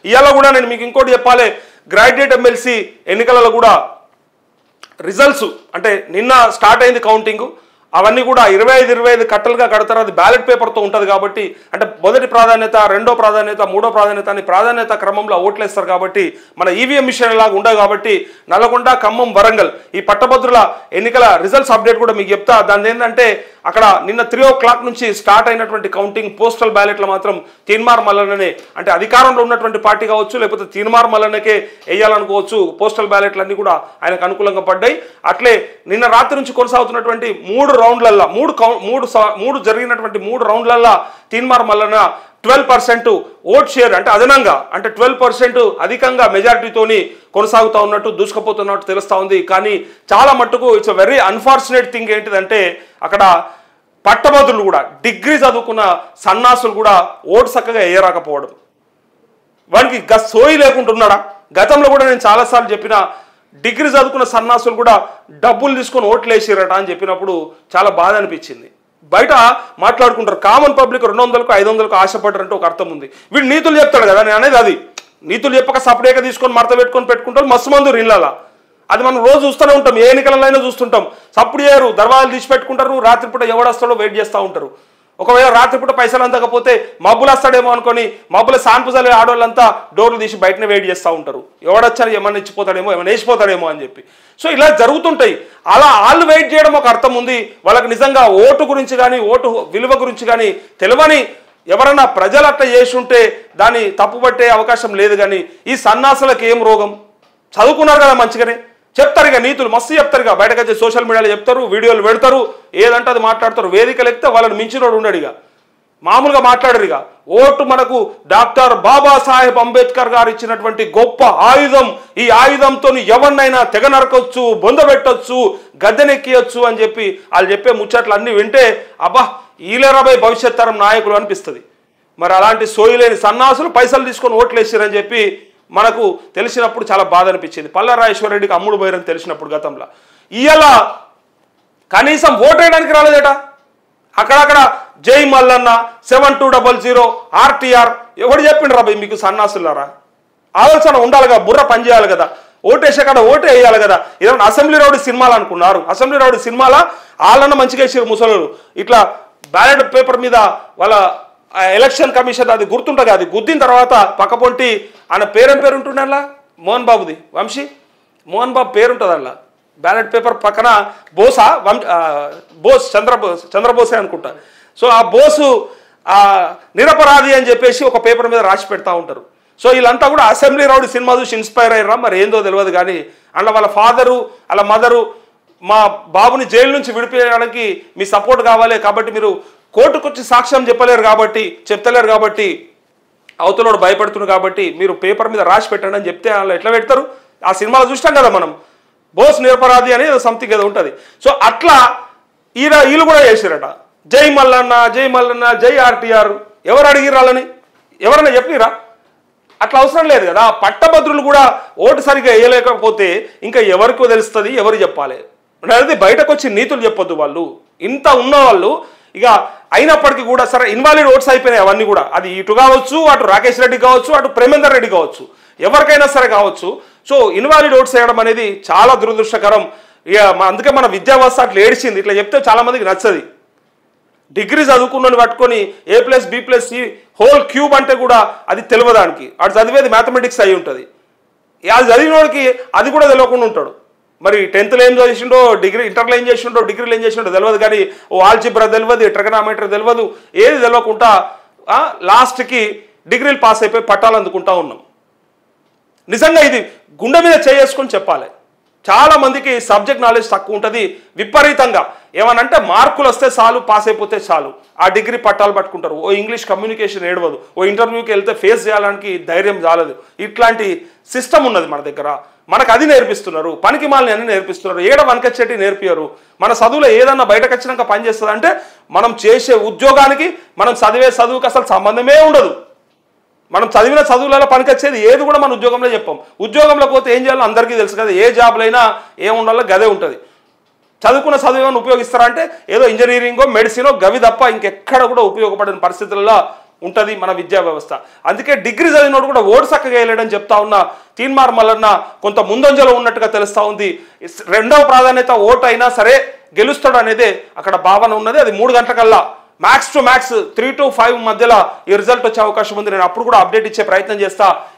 ఇవాళ కూడా నేను మీకు ఇంకోటి చెప్పాలి, గ్రాడ్యుయేట్ ఎమ్మెల్సీ ఎన్నికలలో కూడా రిజల్ట్స్ అంటే నిన్న స్టార్ట్ అయింది కౌంటింగ్, అవన్నీ కూడా 25 కట్టలుగా కడతారు. అది బ్యాలెట్ పేపర్తో ఉంటుంది కాబట్టి, అంటే మొదటి ప్రాధాన్యత, రెండో ప్రాధాన్యత, మూడో ప్రాధాన్యత అని ప్రాధాన్యత క్రమంలో ఓట్లేస్తారు కాబట్టి మన ఈవీఎం మిషన్ లాగా ఉండదు కాబట్టి నల్గొండ, ఖమ్మం, వరంగల్ ఈ పట్టభద్రుల ఎన్నికల రిజల్ట్స్ అప్డేట్ కూడా మీకు చెప్తా. దాని ఏంటంటే అక్కడ నిన్న 3 o'clock నుంచి స్టార్ట్ అయినటువంటి కౌంటింగ్ పోస్టల్ బ్యాలెట్లు మాత్రం తీన్మార్ మల్లన్ననే, అంటే అధికారంలో ఉన్నటువంటి పార్టీ కావచ్చు లేకపోతే తీన్మార్ మల్లన్నకే వేయాలనుకోవచ్చు, పోస్టల్ బ్యాలెట్లు అన్నీ కూడా ఆయనకు అనుకూలంగా పడ్డాయి. అట్లే నిన్న రాత్రి నుంచి కొనసాగుతున్నటువంటి 3 రౌండ్లల్లో మూడు జరిగినటువంటి 3 రౌండ్లల్లో తీన్మార్ మల్లన్న 12% ఓట్ షేర్, అంటే అదనంగా అంటే 12% అధికంగా మెజారిటీతోని కొనసాగుతూ ఉన్నట్టు దూసుకుపోతున్నట్టు తెలుస్తూ ఉంది. కానీ చాలా మట్టుకు ఇట్స్ వెరీ అన్ఫార్చునేట్ థింగ్ ఏంటిదంటే అక్కడ పట్టభద్రులు కూడా డిగ్రీ చదువుకున్న సన్నాసులు కూడా ఓటు చక్కగా వేయరాకపోవడం, వానికి సోయి లేకుంటున్నాడా? గతంలో కూడా నేను చాలాసార్లు చెప్పిన, డిగ్రీ చదువుకున్న సన్నాసులు కూడా డబ్బులు తీసుకొని ఓట్లు వేసిరట అని చెప్పినప్పుడు చాలా బాధ అనిపించింది. బయట మాట్లాడుకుంటారు, కామన్ పబ్లిక్ 200కు 500కు ఆశపడ్డారంటే ఒక అర్థం ఉంది. వీడు నీతులు చెప్తాడు కదా, నేను అనేది అది. నీతులు చెప్పక సపరేట్గా తీసుకొని మడత పెట్టుకుంటారు, మస్తు మంది ఇళ్ళలా. అది మనం రోజు చూస్తూనే ఉంటాం, ఏ ఎన్నికలైనా చూస్తుంటాం. సప్పుడు చేయరు, దర్వాజాలు తీసి పెట్టుకుంటారు, రాత్రిపూట ఎవడొస్తాడో వెయిట్ చేస్తూ ఉంటారు. ఒకవేళ రాత్రిపూట పైసలు అందకపోతే మబ్బులు వస్తాడేమో అనుకొని మబ్బుల సాన్పుజాలు ఆడవాళ్ళంతా డోర్లు తీసి బయటనే వెయిట్ చేస్తూ ఉంటారు, ఎవడొచ్చారు ఏమన్నా ఇచ్చిపోతాడేమో, ఏమైనా వేసిపోతాడేమో అని చెప్పి. సో ఇలా జరుగుతుంటాయి. అలా వాళ్ళు వెయిట్ చేయడం ఒక అర్థం ఉంది. వాళ్ళకి నిజంగా ఓటు గురించి కానీ ఓటు విలువ గురించి కానీ తెలియని ఎవరన్నా ప్రజలు అట్లా చేసి ఉంటే దాన్ని తప్పుపట్టే అవకాశం లేదు. కానీ ఈ సన్నాసులకు ఏం రోగం? చదువుకున్నారు కదా మంచిగానే, చెప్తారు ఇక నీతులు మస్తు చెప్తారు. ఇక బయటకు వచ్చి సోషల్ మీడియాలో చెప్తారు, వీడియోలు పెడతారు, ఏదంటే అది మాట్లాడతారు. వేదికలు ఎక్కితే వాళ్ళని మించినోడు ఉండడు, ఇక మామూలుగా మాట్లాడరు. ఇక ఓటు మనకు డాక్టర్ బాబాసాహెబ్ అంబేద్కర్ గారు ఇచ్చినటువంటి గొప్ప ఆయుధం. ఈ ఆయుధంతో ఎవరినైనా తెగ నరకొచ్చు, బొందబెట్టొచ్చు, గద్దెనెక్కియొచ్చు అని చెప్పి వాళ్ళు చెప్పే ముచ్చట్లు అన్నీ వింటే అబ్బా ఈలేరాబై భవిష్యత్ తరం నాయకులు అనిపిస్తుంది. మరి అలాంటి సోయిలేని సన్నాసులు పైసలు తీసుకొని ఓట్లు వేసారని చెప్పి మనకు తెలిసినప్పుడు చాలా బాధ అనిపించింది. పల్లా రాజేశ్వర రెడ్డికి అమ్ముడు పోయారని తెలిసినప్పుడు గతంలో. ఇవాళ కనీసం ఓటు వేయడానికి రాలేదట. అక్కడక్కడ జై మల్లన్న 7200 RTR ఎవడు చెప్పిండు రా మీకు సన్నాసులారా? ఆలోచన ఉండాలిగా, బుర్ర పనిచేయాలి కదా. ఓటేసే కాడ ఓటే వేయాలి కదా. ఏదైనా అసెంబ్లీ రౌడీ సినిమాలు అనుకున్నారు, అసెంబ్లీ రౌడీ సినిమాల వాళ్ళన్న మంచిగా వేసారు ముసలు. ఇట్లా బ్యాలెట్ పేపర్ మీద వాళ్ళ ఎలక్షన్ కమిషన్ అది గుర్తుంటుంది, అది గుద్దిన తర్వాత పక్కపొంటి ఆయన పేరు ఉంటుండే అలా మోహన్ బాబుది, వంశీ మోహన్ బాబు పేరు ఉంటుంది అలా. బ్యాలెట్ పేపర్ పక్కన బోస్ చంద్రబోసే అనుకుంటా. సో ఆ బోసు నిరపరాధి అని చెప్పేసి ఒక పేపర్ మీద రాసి పెడతా ఉంటారు. సో వీళ్ళంతా కూడా అసెంబ్లీ రౌడీ సినిమా చూసి ఇన్స్పైర్ అయ్యారా మరి ఏందో తెలియదు. కానీ అందులో వాళ్ళ ఫాదరు వాళ్ళ మదరు మా బాబుని జైలు నుంచి విడిపించడానికి మీ సపోర్ట్ కావాలి, కాబట్టి మీరు కోర్టుకు వచ్చి సాక్ష్యం చెప్తలేరు కాబట్టి అవతలోడు భయపడుతున్నారు కాబట్టి మీరు పేపర్ మీద రాసి పెట్టండి అని చెప్తే వాళ్ళు ఎట్లా పెడతారు? ఆ సినిమాలో చూస్తాం కదా మనం, బోస్ నిరపరాధి అనేది సంథింగ్ ఏదో ఉంటుంది. సో అట్లా వీళ్ళు కూడా చేశారట, జై మల్లన్న జై మల్లన్న జై RTR. ఎవరు అడిగిరు వాళ్ళని? ఎవరైనా చెప్పిరా? అట్లా అవసరం లేదు కదా. పట్టభద్రులు కూడా ఓటు సరిగ్గా వేయలేకపోతే ఇంకా ఎవరికో తెలుస్తుంది, ఎవరు చెప్పాలి అనేది. బయటకు వచ్చి నీతులు చెప్పొద్దు. వాళ్ళు ఇంత ఉన్నవాళ్ళు ఇక అయినప్పటికీ కూడా సరే ఇన్వాలిడ్ ఓట్స్ అయిపోయినాయి అవన్నీ కూడా. అది ఇటు కావచ్చు, అటు రాకేష్ రెడ్డి కావచ్చు, అటు ప్రేమేందర్ రెడ్డి కావచ్చు, ఎవరికైనా సరే కావచ్చు. సో ఇన్వాలిడ్ ఓట్స్ వేయడం అనేది చాలా దురదృష్టకరం. ఇక అందుకే మన విద్యా వ్యవస్థ అట్లా ఏడ్చింది. ఇట్లా చెప్తే చాలా మందికి నచ్చది. డిగ్రీ చదువుకున్నని పట్టుకొని A+B+C హోల్ క్యూబ్ అంటే కూడా అది తెలియదానికి. అటు చదివేది మ్యాథమెటిక్స్ అయి ఉంటుంది. అది చదివినోడికి అది కూడా తెలియకుండా ఉంటాడు. మరి 10th ఏం చేసిండో, ఇంటర్లో ఏం చేసిండో, డిగ్రీలో ఏం చేసిండో తెలియదు. కానీ ఆల్జిబ్రా తెలియదు, ట్రిగనామెట్రీ తెలియదు, ఏది తెలియకుండా లాస్ట్కి డిగ్రీలు పాస్ అయిపోయి పట్టాలు అందుకుంటా ఉన్నాం. నిజంగా ఇది గుండె మీద చేసుకొని చెప్పాలి. చాలా మందికి సబ్జెక్ట్ నాలెడ్జ్ తక్కువ ఉంటుంది. విపరీతంగా ఏమనంటే మార్కులు వస్తే చాలు, పాస్ అయిపోతే చాలు, ఆ డిగ్రీ పట్టాలు పట్టుకుంటారు. ఓ ఇంగ్లీష్ కమ్యూనికేషన్ ఏడవదు, ఓ ఇంటర్వ్యూకి వెళ్తే ఫేస్ చేయడానికి ధైర్యం చాలదు. ఇట్లాంటి సిస్టమ్ ఉన్నది మన దగ్గర. మనకు అది నేర్పిస్తున్నారు, పనికి మాలని అన్ని నేర్పిస్తున్నారు, ఏడ వనకచ్చేటి నేర్పియరు. మన చదువులో ఏదన్నా బయటకు వచ్చినాక పని చేస్తుంది అంటే మనం చేసే ఉద్యోగానికి మనం చదివే చదువుకి అసలు సంబంధమే ఉండదు. మనం చదివిన చదువులలో పనికొచ్చేది ఏది కూడా మన ఉద్యోగంలో చెప్పాం. ఉద్యోగంలోకి పోతే ఏం చేయాలో అందరికీ తెలుసు కదా. ఏ జాబ్లో అయినా ఏముండాలో గదే ఉంటుంది. చదువుకున్న చదువు ఉపయోగిస్తారా అంటే ఏదో ఇంజనీరింగో మెడిసినో గవి తప్ప ఇంకెక్కడ కూడా ఉపయోగపడిన పరిస్థితుల్లో ఉంటుంది మన విద్యా వ్యవస్థ. అందుకే డిగ్రీ చదివినోడు కూడా ఓటు చక్కగా వేయలేడని చెప్తా ఉన్న తీన్మార్ మల్లన్న కొంత ముందంజలో ఉన్నట్టుగా తెలుస్తూ ఉంది. రెండవ ప్రాధాన్యత ఓటు అయినా సరే గెలుస్తాడు అనేదే అక్కడ భావన ఉన్నది. అది 3 గంటలకల్లా మ్యాక్స్ టు మ్యాక్స్ 3 to 5 మధ్యలో ఈ రిజల్ట్ వచ్చే అవకాశం ఉంది. నేను అప్పుడు కూడా అప్డేట్ ఇచ్చే ప్రయత్నం చేస్తా.